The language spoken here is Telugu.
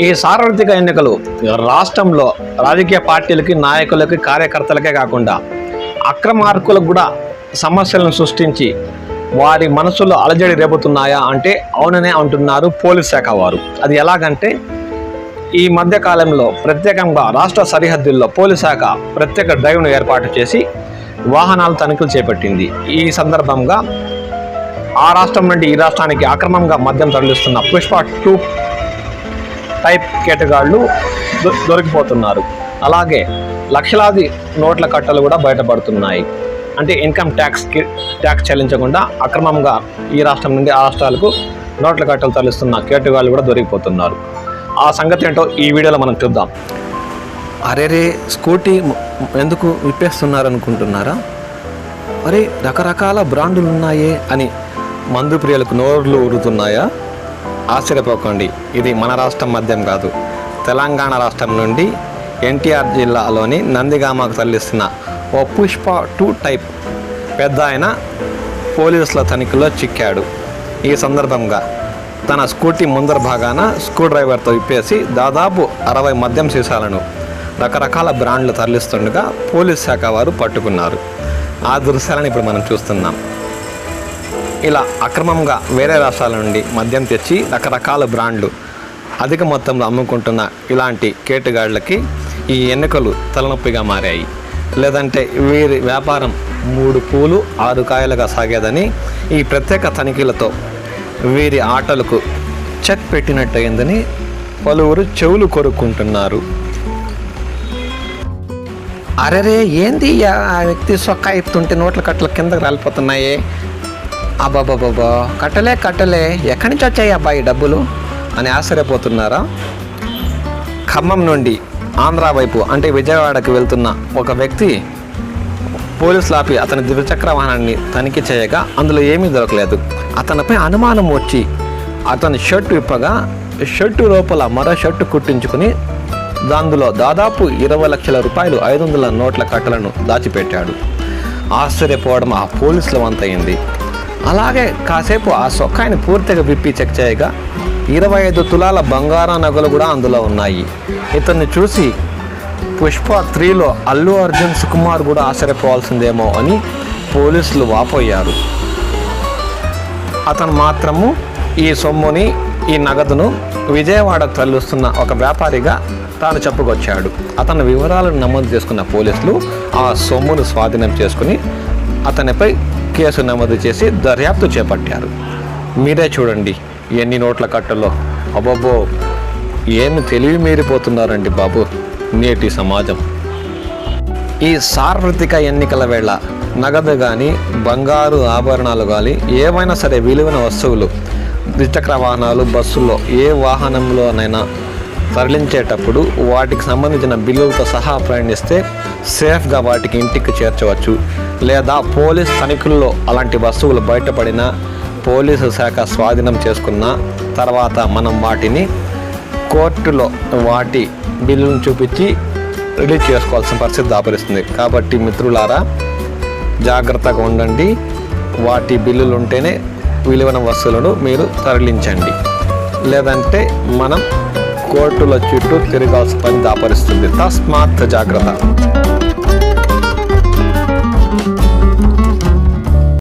ఈ సార్వత్రిక ఎన్నికలు రాష్ట్రంలో రాజకీయ పార్టీలకి, నాయకులకి, కార్యకర్తలకే కాకుండా అక్రమార్కులకు కూడా సమస్యలను సృష్టించి వారి మనసులో అలజడి రేపుతున్నాయా అంటే అవుననే అంటున్నారు పోలీస్ శాఖ వారు. అది ఎలాగంటే, ఈ మధ్య కాలంలో ప్రత్యేకంగా రాష్ట్ర సరిహద్దుల్లో పోలీస్ శాఖ ప్రత్యేక డ్రైవ్ను ఏర్పాటు చేసి వాహనాలు తనిఖీలు చేపట్టింది. ఈ సందర్భంగా ఆ రాష్ట్రం నుండి ఈ రాష్ట్రానికి అక్రమంగా మద్యం తరలిస్తున్న పుష్ప 2 టైప్ కేటగాళ్లు దొరికిపోతున్నారు. అలాగే లక్షలాది నోట్ల కట్టలు కూడా బయటపడుతున్నాయి. అంటే ఇన్కమ్ ట్యాక్స్ చెల్లించకుండా అక్రమంగా ఈ రాష్ట్రం నుండి ఆ రాష్ట్రాలకు నోట్ల కట్టలు తరలిస్తున్న కేటగాళ్లు కూడా దొరికిపోతున్నారు. ఆ సంగతి ఏంటో ఈ వీడియోలో మనం చూద్దాం. అరేరే, స్కూటీ ఎందుకు విప్పేస్తున్నారు అనుకుంటున్నారా? అరే, రకరకాల బ్రాండులు ఉన్నాయే అని మందు ప్రియులకు నోర్లు ఊరుతున్నాయా? ఆశ్చర్యపోకండి, ఇది మన రాష్ట్రం మద్యం కాదు. తెలంగాణ రాష్ట్రం నుండి ఎన్టీఆర్ జిల్లాలోని నందిగామకు తరలిస్తున్న ఓ పుష్ప 2 టైప్ పెద్ద ఆయన పోలీసుల తనిఖీలో చిక్కాడు. ఈ సందర్భంగా తన స్కూటీ ముందర భాగాన స్క్రూ డ్రైవర్తో విప్పేసి దాదాపు 60 మద్యం సీసాలను రకరకాల బ్రాండ్లు తరలిస్తుండగా పోలీస్ శాఖ వారు పట్టుకున్నారు. ఆ దృశ్యాలను ఇప్పుడు మనం చూస్తున్నాం. ఇలా అక్రమంగా వేరే రాష్ట్రాల నుండి మద్యం తెచ్చి రకరకాల బ్రాండ్లు అధిక మొత్తంలో అమ్ముకుంటున్న ఇలాంటి కేటుగాళ్లకి ఈ ఎన్నికలు తలనొప్పిగా మారాయి. లేదంటే వీరి వ్యాపారం 3 పూలు 6 కాయలుగా సాగేదని ఈ ప్రత్యేక తనిఖీలతో వీరి ఆటలకు చెక్ పెట్టినట్టయిందని పలువురు చెవులు కొరుక్కుంటున్నారు. అరెరే, ఏంది ఆ వ్యక్తి సొక్కా ఎత్తుంటే నోట్ల కట్టలు కిందకు రాలిపోతున్నాయే? అబ్బాబాబా, కట్టలే ఎక్కడి నుంచి వచ్చాయి అబ్బాయి డబ్బులు అని ఆశ్చర్యపోతున్నారా? ఖమ్మం నుండి ఆంధ్ర వైపు అంటే విజయవాడకి వెళ్తున్న ఒక వ్యక్తి పోలీసులు ఆపి అతని ద్విచక్ర వాహనాన్ని తనిఖీ చేయగా అందులో ఏమీ దొరకలేదు. అతనిపై అనుమానం వచ్చి అతని షర్టు విప్పగా షర్టు లోపల మరో షర్టు కుట్టించుకుని దానిలో దాదాపు 20 లక్షల రూపాయలు 500 నోట్ల కట్టలను దాచిపెట్టాడు. ఆశ్చర్యపోవడం ఆ పోలీసుల వంతయింది. అలాగే కాసేపు ఆ సొక్కాయిని పూర్తిగా విప్పి చెక్ చేయగా 25 తులాల బంగారం నగలు కూడా అందులో ఉన్నాయి. ఇతన్ని చూసి పుష్ప 3లో అల్లు అర్జున్, సుకుమార్ కూడా ఆశ్చర్యపోవాల్సిందేమో అని పోలీసులు వాపోయారు. అతను మాత్రము ఈ సొమ్ముని, ఈ నగదును విజయవాడకు తరలిస్తున్న ఒక వ్యాపారిగా తాను చెప్పుకొచ్చాడు. అతని వివరాలను నమోదు చేసుకున్న పోలీసులు ఆ సొమ్మును స్వాధీనం చేసుకుని అతనిపై కేసు నమోదు చేసి దర్యాప్తు చేపట్టారు. మీరే చూడండి ఎన్ని నోట్ల కట్టలో. అబ్బబ్బో, ఏమి తెలివి మీరిపోతున్నారండి బాబు నేటి సమాజం. ఈ సార్వత్రిక ఎన్నికల వేళ నగదు కానీ, బంగారు ఆభరణాలు కానీ, ఏవైనా సరే విలువైన వస్తువులు ద్విచక్ర వాహనాలు, బస్సుల్లో ఏ వాహనంలోనైనా తరలించేటప్పుడు వాటికి సంబంధించిన బిల్లులతో సహా ప్రయాణిస్తే సేఫ్గా వాటికి ఇంటికి చేర్చవచ్చు. లేదా పోలీస్ తనిఖీల్లో అలాంటి వస్తువులు బయటపడినా పోలీసు శాఖ స్వాధీనం చేసుకున్న తర్వాత మనం వాటిని కోర్టులో వాటి బిల్లును చూపించి రిలీజ్ చేసుకోవాల్సిన పరిస్థితి దాపరిస్తుంది. కాబట్టి మిత్రులారా, జాగ్రత్తగా ఉండండి. వాటి బిల్లులు ఉంటేనే విలువైన వస్తువులను మీరు తరలించండి. లేదంటే మనం కోర్టుల చుట్టూ తిరగాల్సిన పని దాపరిస్తుంది. తస్మాత్ జాగ్రత్త.